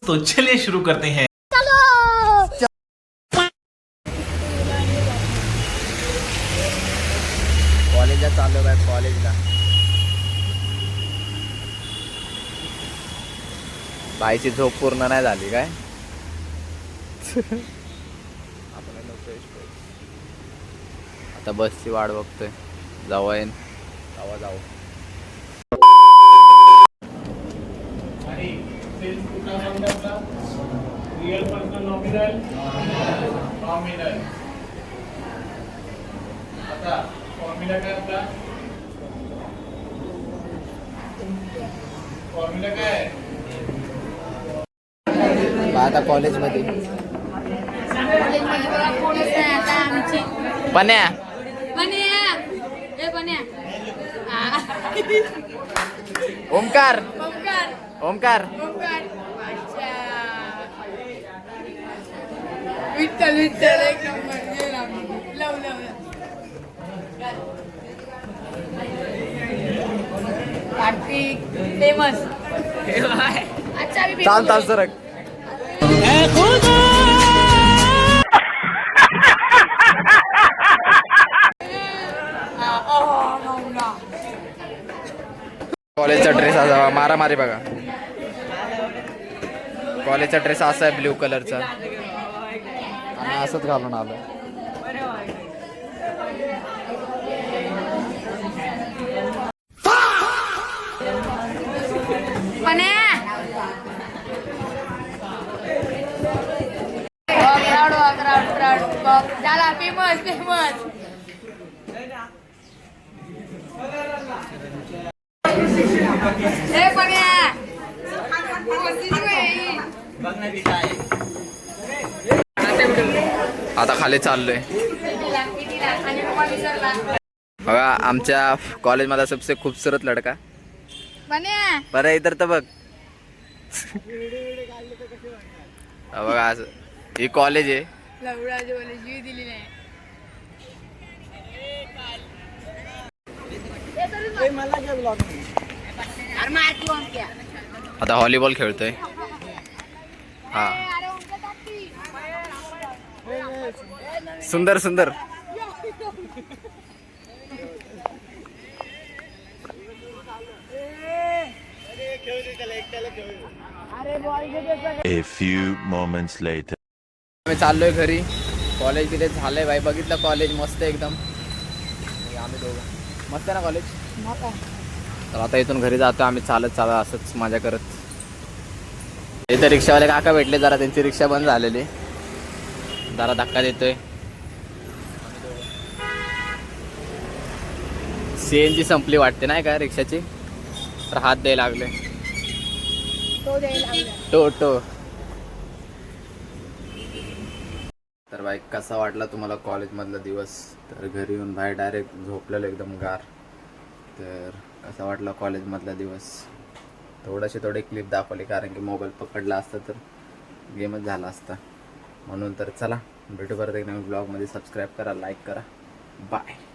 तो चलिए शुरू करते हैं। कॉलेजला चाललो काय कॉलेजला बाईची झोप पूर्ण नाही झाली काय आता बसची वाट बघतोय जावा येईन जाऊ रियल पर्सन नॉमिनल नॉमिनल आता फॉर्म्युला काय आपला फॉर्म्युला काय आता कॉलेजमध्ये पण्या ओमकार ओमकार विठ्ठल विठ्ठल एक नंबर लव लव कार्तिक फेमस अच्छा मी चाल चाल सरक कॉलेजचा ड्रेस असा मारामारी बघा कॉलेजचा ड्रेस असा आहे ब्ल्यू कलरचा आणि असंच घालून आलो झाला फेमस फेमस हे पण आता खाली चाललोय बघा आमच्या कॉलेजमधला सबसे खूबसूरत लड़का बरं इधर तर बघ बघा असं ही कॉलेज आहे जीव दिली नाही आता व्हॉलीबॉल खेळतोय हा सुंदर सुंदर A few moments later. आम्ही चाललोय घरी कॉलेज तिथे झालंय भाई बघितलं कॉलेज मस्त एकदम आम्ही दोघं मस्त आहे ना कॉलेज तर आता इथून घरी जातो आम्ही चालत असंच मजा करत इथं रिक्षावाले काका भेटले जरा त्यांची रिक्षा बंद झालेली जरा धक्का देतोय सीएनजी संपली वाटते नाही का रिक्षाची तर हात द्यायला लागले टो तर बाई कसा वाटला तुम्हाला कॉलेजमधला दिवस तर घरी येऊन बाहेर डायरेक्ट झोपलेलं एकदम गार तर कसा वाटला कॉलेजमधला दिवस थोडे क्लिप दाखवले कारण की मोबाईल पकडला असता तर गेमच झाला असता म्हणून तर चला भेटू परत एक नवीन ब्लॉगमध्ये सबस्क्राईब करा लाईक करा बाय